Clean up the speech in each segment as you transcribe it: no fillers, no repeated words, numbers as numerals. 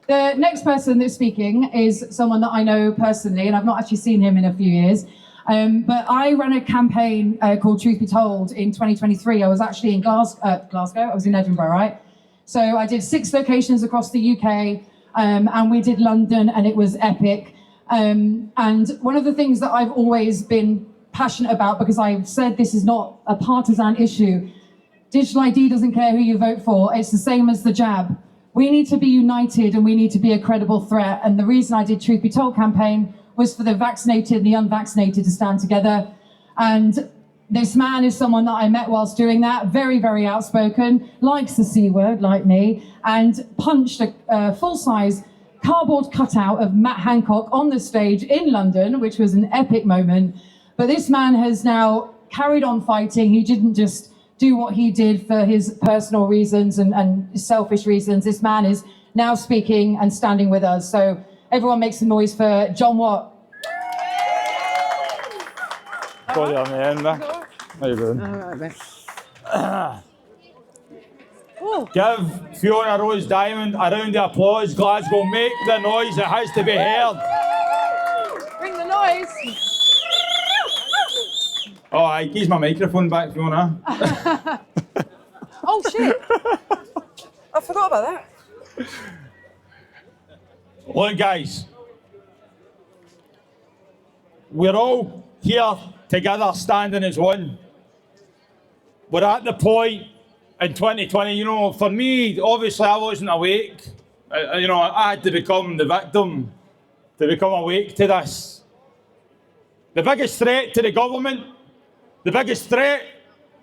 The next person that's speaking is someone that I know personally, and I've not actually seen him in a few years. But I ran a campaign called Truth Be Told in 2023. I was actually in Glasgow. I was in Edinburgh, right? So I did 6 locations across the UK, and we did London, and it was epic. And one of the things that I've always been passionate about, because I've said this is not a partisan issue, digital ID doesn't care who you vote for. It's the same as the jab. We need to be united, and we need to be a credible threat. And the reason I did Truth Be Told campaign was for the vaccinated and the unvaccinated to stand together. And this man is someone that I met whilst doing that, very, very outspoken, likes the C word, like me, and punched a full-size cardboard cutout of Matt Hancock on the stage in London, which was an epic moment. But this man has now carried on fighting. He didn't just do what he did for his personal reasons and selfish reasons. This man is now speaking and standing with us. So everyone make some noise for John Watt. How you doing? Give Fiona Rose Diamond a round of applause. Glasgow, make the noise. It has to be heard. Bring the noise. Oh, I keys my microphone back, Fiona. Oh shit! I forgot about that. Look, guys, we're all here together, standing as one. We're at the point in 2020, you know, for me, obviously I wasn't awake. I had to become the victim to become awake to this. The biggest threat to the government, the biggest threat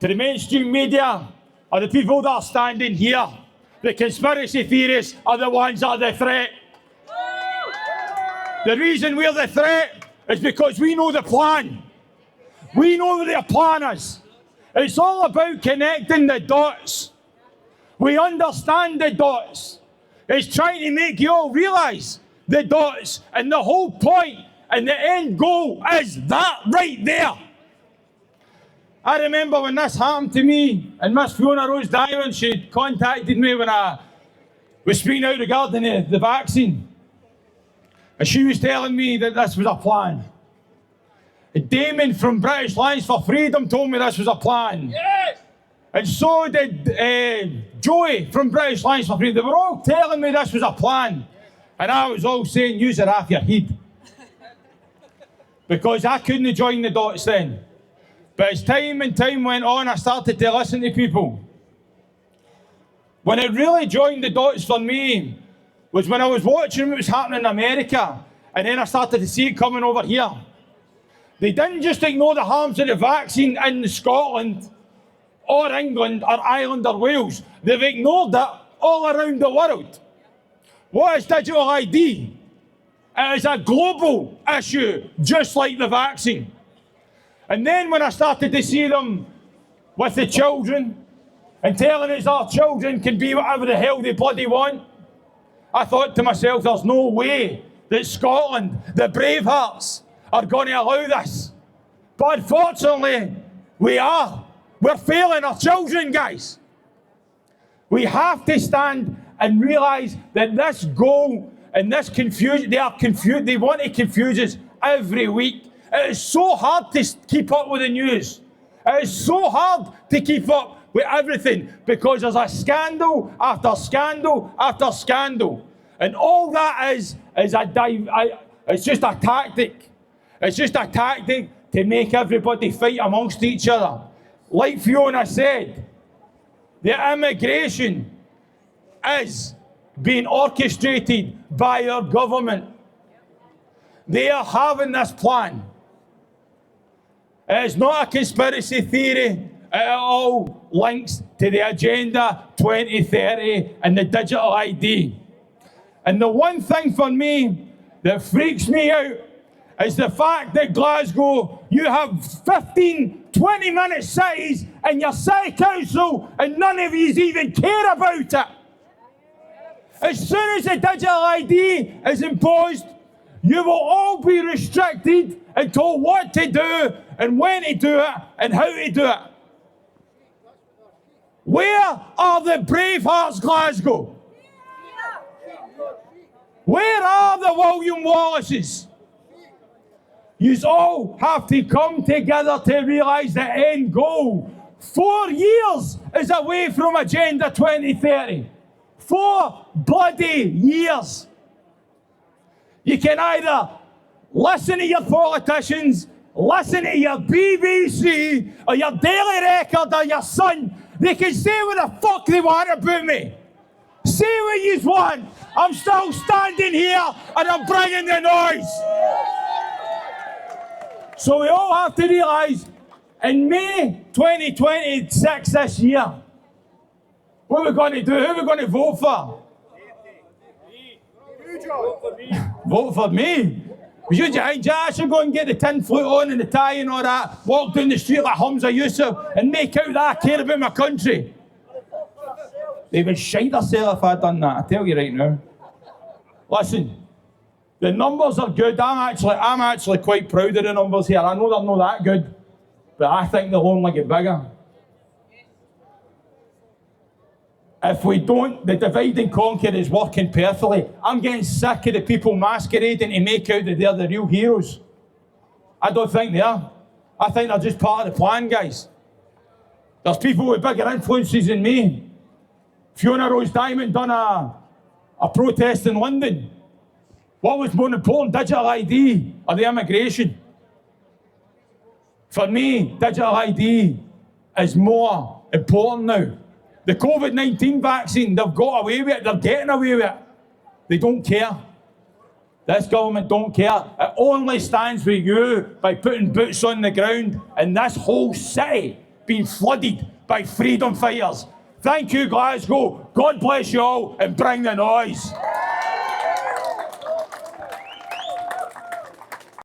to the mainstream media are the people that are standing here. The conspiracy theorists are the ones that are the threat. The reason we're the threat is because we know the plan. We know what their plan is. It's all about connecting the dots. We understand the dots. It's trying to make you all realise the dots, and the whole point and the end goal is that right there. I remember when this happened to me, and Miss Fiona Rose Diamond, she contacted me when I was speaking out regarding the vaccine. And she was telling me that this was a plan. Damon from British Lions for Freedom told me this was a plan. Yes! And so did Joey from British Lions for Freedom. They were all telling me this was a plan. And I was all saying, use it off your head. Because I couldn't join the dots then. But as time and time went on, I started to listen to people. When it really joined the dots for me was when I was watching what was happening in America, and then I started to see it coming over here. They didn't just ignore the harms of the vaccine in Scotland or England or Ireland or Wales. They've ignored it all around the world. What is digital ID? It is a global issue, just like the vaccine. And then when I started to see them with the children and telling us our children can be whatever the hell they bloody want, I thought to myself, there's no way that Scotland, the Bravehearts, are going to allow this. But unfortunately, we are. We're failing our children, guys. We have to stand and realise that this goal and this confusion, they are confused. They want to confuse us every week. It is so hard to keep up with the news. It is so hard to keep up with everything because there's a scandal after scandal after scandal. And all that is it's just a tactic. It's just a tactic to make everybody fight amongst each other. Like Fiona said, the immigration is being orchestrated by our government. They are having this plan. It is not a conspiracy theory. It all links to the Agenda 2030 and the digital ID. And the one thing for me that freaks me out is the fact that Glasgow, you have 15, 20-minute cities in your city council and none of you even care about it. As soon as the digital ID is imposed, you will all be restricted and told what to do and when to do it and how to do it. Where are the Bravehearts, Glasgow? Where are the William Wallaces? You all have to come together to realise the end goal. 4 years is away from Agenda 2030. 4 bloody years. You can either listen to your politicians, listen to your BBC, or your Daily Record, or your Sun. They can say what the fuck they want about me. Say what you want. I'm still standing here and I'm bringing the noise. So we all have to realise, in May 2026 this year, what are we going to do? Who are we going to vote for? Vote for me. You should go and get the tin flute on and the tie and all that, walk down the street like Hamza Yusuf and make out that I care about my country. They would shite themselves if I'd done that, I tell you right now. Listen, the numbers are good. I'm actually quite proud of the numbers here. I know they're not that good, but I think they'll only get bigger. If we don't, the divide and conquer is working perfectly. I'm getting sick of the people masquerading to make out that they're the real heroes. I don't think they are. I think they're just part of the plan, guys. There's people with bigger influences than me. Fiona Rose Diamond done a protest in London. What was more important, digital ID or the immigration? For me, digital ID is more important now. The COVID-19 vaccine, they've got away with it. They're getting away with it. They don't care. This government don't care. It only stands with you by putting boots on the ground and this whole city being flooded by freedom fighters. Thank you, Glasgow. God bless you all and bring the noise.